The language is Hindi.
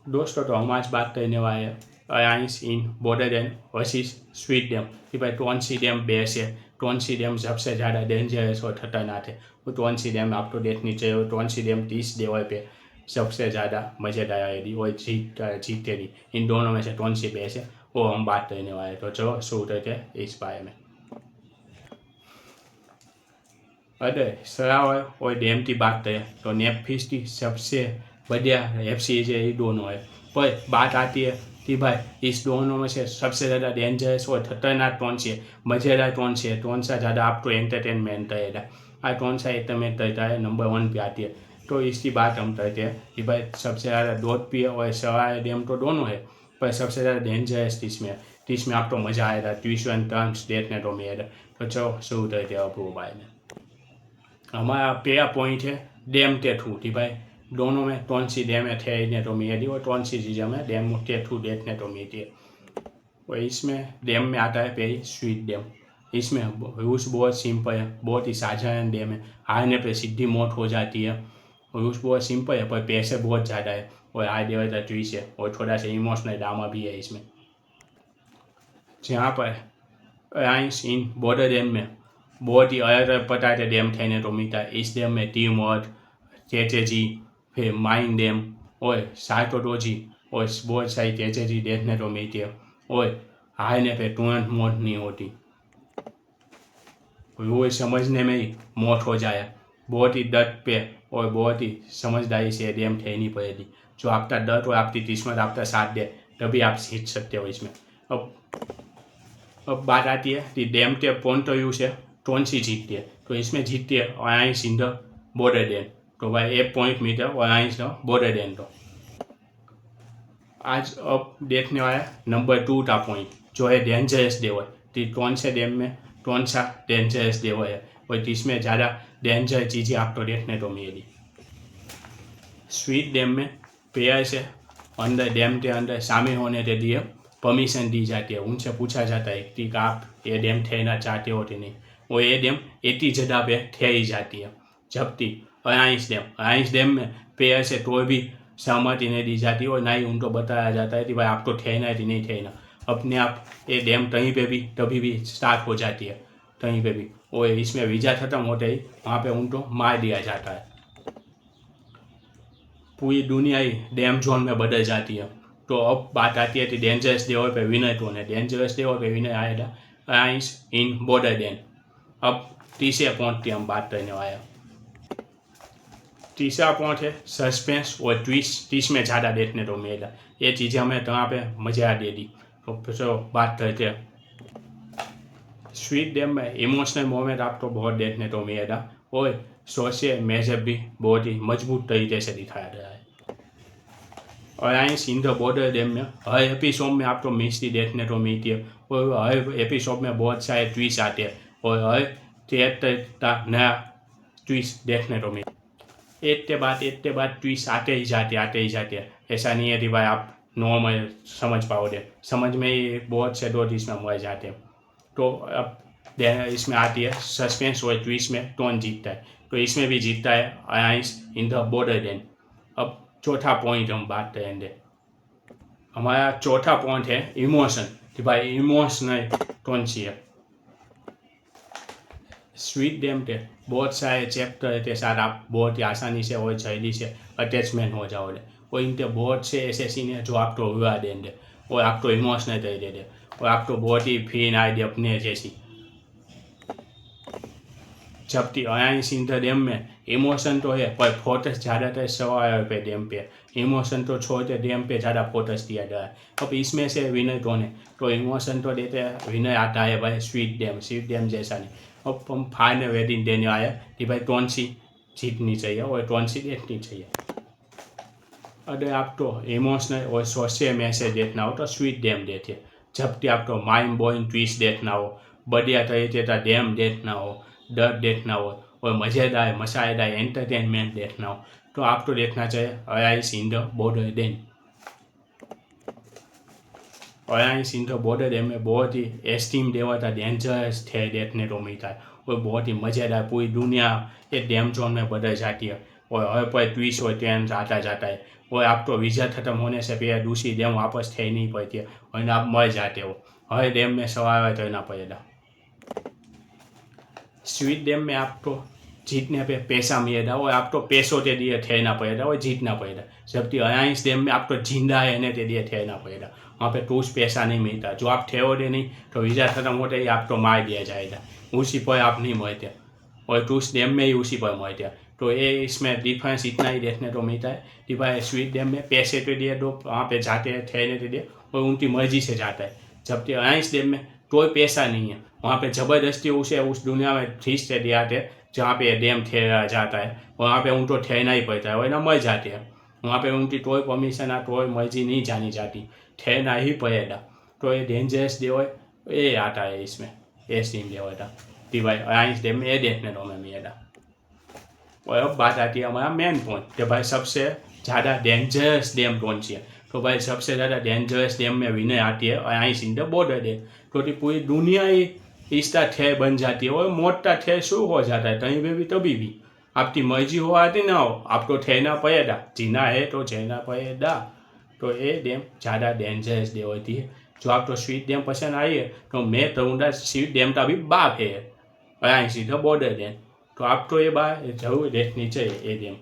दोस्तों तो हम आज बात करने वाले हैं अयाइंस इन border dam versus sweet dam कि भाई कौन सी डैम बेस्ट है, कौन सी डैम सबसे ज़्यादा डेंजरस और खतरनाक है, वो कौन सी डैम आपको देखनी चाहिए और कौन सी डैम किस लेवल पे सबसे ज़्यादा मज़ेदार आएगी और जीतेगी। इन दोनों में से कौन सी बेस्ट है वो हम बात करने वाले हैं। तो चलो शुरू करते हैं इस बारे में। अगर सरावल और डैम की बात करें तो नेपफिश की सबसे बढ़िया एफसी ये दोनों है। पर बात आती है कि भाई इस दोनों में से सबसे ज़्यादा डेंजरस और खतरनाक कौन सी है, मज़ेदार कौन सी है, कौन सा ज़्यादा आपको एंटरटेनमेंट करेगा, कौन सा एंटरटेनमेंट करता है, नंबर 1 पे आती है। तो इसकी बात हम करते हैं कि भाई सबसे ज़्यादा लोकप्रिय और सवाल डैम तो दोनों है, पर सबसे ज़्यादा डेंजरस जिसमें आपको मज़ा आएगा, ट्विस्ट एंड टर्न्स देखने को मिलेगा। तो चलो शुरू करते हैं अब वो बारे में। हमारा पहला पॉइंट है डैम के थ्रू कि भाई दोनों में कौन सी डैम है ठहरने तो मिलेगी और कौन सी चीज़ें हमें डैम के थ्रू देखने तो मिलती है। और इसमें डैम में आता है पहली स्वीट डैम। इसमें रूल्स बहुत सिंपल है, बहुत ही साधारण डैम है। हारने पे सीधी मौत हो जाती है। रूल्स बहुत सिंपल है पर पैसे बहुत ज़्यादा है और हाई लेवल का ट्विस्ट है और थोड़ा सा इमोशनल ड्रामा भी है इसमें। जहाँ पर अलायंस इन बॉर्डर डैम में बहुत ही अलग अलग प्रकार के डैम ठहरने को मिलता है। इस डैम में टीम वर्क, स्ट्रेटेजी, फिर माइंड डैम और साइकोलॉजी और बहुत सारी स्ट्रेटेजी देखने को मिलती है और हारने पे तुरंत मौत नहीं होती। वो समझने में ही मौत हो जाए। बहुत ही डर पे और बहुत ही समझदारी से डैम ठहरनी पड़ेगी। जो आपका डर और आपकी किस्मत आपका साथ दे तभी आप सीख सकते हो इसमें। अब बात आती है कि डैम के पॉइंट ऑफ व्यू से कौन सी जीतती है। तो इसमें जीतती है alliance in the border dam. तो भाई एक पॉइंट मिलता है अलायंस द बॉर्डर डैम। तो आज अब देखने वाला है नंबर 2 का पॉइंट जो है डेंजरस लेवल। कि कौन से डैम में कौन सा डेंजरस लेवल है और जिसमें ज़्यादा डेंजर चीज़ें आपको देखने को मिलेगी। स्वीट डैम में पेयर से अंदर डैम के अंदर शामिल होने के लिए परमिशन दी जाती है। उनसे पूछा जाता है कि आप ये डैम ठहरना चाहते हो कि नहीं। और ये डैम एक ही जगह पे ठहरी जाती है। जबकि अलायंस डैम में पेयर से कोई भी सहमति नहीं दी जाती और ना ही उनको बताया जाता है कि भाई आपको ठहरना है कि नहीं ठहरना। अपने आप ये डैम कहीं पे भी कभी भी स्टार्ट हो जाती है, कहीं पे भी। और इसमें वीज़ा ख़त्म होते ही वहाँ पे उनको मार दिया जाता है। पूरी दुनिया ही डैम जोन में बदल जाती है। तो अब बात आती है कि डेंजरस लेवल पे विनर कौन है। डेंजरस लेवल पे विनर आएगा अलायंस इन बॉर्डर डैम। अब तीसरे पॉइंट की हम बात करने वाले हैं। तीसरा पॉइंट है सस्पेंस और ट्विस्ट। इसमें ज़्यादा देखने को मिलेगा। ये चीज़ें हमें कहाँ पे मजा दे दी। तो चलो बात करते हैं। स्वीट डैम में इमोशनल मोमेंट आपको बहुत देखने को मिलेगा और सोशल मैसेज भी बहुत ही मजबूत तरीके से दिखाया गया है। Alliance in the border dam में हर एपिसोड में आपको मिस्ट्री देखने को मिलती है और हर एपिसोड में बहुत सारे ट्विस्ट आते हैं और हर थिएटर का नया ट्विस्ट देखने को मिलता है। एक के बाद ट्विस्ट आते ही जाते हैं। ऐसा नहीं है कि भाई आप नॉर्मल समझ पाओगे, समझ में ही बहुत से दो इसमें मर जाते हैं। तो अब इसमें आती है सस्पेंस और ट्विस्ट में कौन जीतता है। तो इसमें भी जीतता है alliance in the border dam. अब चौथा पॉइंट हम बात करेंगे। हमारा चौथा पॉइंट है इमोशन कि भाई इमोशनल कौन सी है। स्वीट डैम के बहुत सारे चैप्टर के साथ आप बहुत ही आसानी से और जल्दी से अटैचमेंट हो जाओगे और इनके बहुत से ऐसे सीन है जो आपको रुला देंगे और आपको इमोशनल कर देंगे और आपको बहुत ही फील आएगी अपने जैसी। जबकि अलायंस इन द डैम में इमोशन तो है पर फोकस ज़्यादातर सवाल पे डैम पे। इमोशन तो छोड़ के डैम पे ज़्यादा फोकस दिया गया है। अब इसमें से विनर कौन है। तो इमोशन तो देते हैं, विनर आता है भाई स्वीट डैम जैसा नहीं। अब हम फाइनल वेडिंग देने आए कि भाई कौन सी जीतनी चाहिए और कौन सी देखनी चाहिए। अगर आपको इमोशनल और सोशल मैसेज देखना हो तो स्वीट डैम देखिए। जबकि आपको माइंड ब्लोइंग ट्विस्ट देखना हो, बढ़िया तरीके का डैम देखना हो, डर देखना हो और मज़ेदार मसालेदार एंटरटेनमेंट देखना हो तो आपको देखना चाहिए alliance in the border dam. Alliance in the border dam में बहुत ही एस्टीम लेवल का डेंजरस थे देखने को मिलता है और बहुत ही मज़ेदार। पूरी दुनिया ये डैम जोन में बदल जाती है और हवे कोई ट्वीस हो ट्रेन जाता जाता है और आप तो वीज़ा खत्म होने से पहले दूसरी डैम वापस थे नहीं पड़ती है और आप मर जाते हो। हवे डैम में सवार तो ना पड़ेगा। स्वीट डैम में आपको जीतने पे पैसा मिलेगा और आपको पैसों के लिए ठहरना पड़ेगा और जीतना पड़ेगा। जबकि अलायंस डैम में आपको जिंदा रहने के लिए ठहरना पड़ेगा, वहाँ पे कुछ पैसा नहीं मिलता। जो आप ठहरोगे नहीं तो वीज़ा खत्म होते ही आपको मार दिया जाएगा, उसी पर आप नहीं मरते और उस डैम में ही उसी पर मरते। तो ये इसमें डिफरेंस इतना ही देखने को मिलता है कि भाई स्वीट डैम में पैसे के लिए लोग वहाँ पे जाते हैं ठहरने के लिए और उनकी मर्जी से जाता है। जबकि अलायंस डैम में कोई पैसा नहीं है, वहाँ पे ज़बरदस्ती उसे उस दुनिया में खींच से दिया थे जहाँ पे डैम ठहरा जाता है, वहाँ पे उनको ठहरना ही पड़ता है और ना मर जाते हैं। वहाँ पे उनकी कोई परमिशन या कोई मर्जी नहीं जानी जाती, ठहरना ही पड़ेगा। तो ये डेंजरस डे हो ये आता है इसमें, ये सीन डे होता कि भाई अलायंस डैम में ये देखने को हमें मिलेगा। और अब बात आती है हमारा मेन पॉइंट कि भाई सबसे ज़्यादा डेंजरस डैम कौन सी है। तो भाई सबसे ज़्यादा डेंजरस डैम में विनय आती है alliance in the border dam. तो पूरी दुनिया ही इसका ठेर बन जाती है और मोटा ठेर शुरू हो जाता है कहीं पे भी कभी भी। आपकी मर्जी हो आती ना हो, आपको ठहरना पड़ेगा, जीना है तो झेलना पड़ेगा। तो ये डैम ज़्यादा डेंजरस डे होती है। जो आपको स्वीट डैम पसंद आई है तो मैं कहूँगा स्वीट डैम का भी बाप है alliance in the border dam. तो आपको ये बात जरूर देखनी चाहिए ये डैम।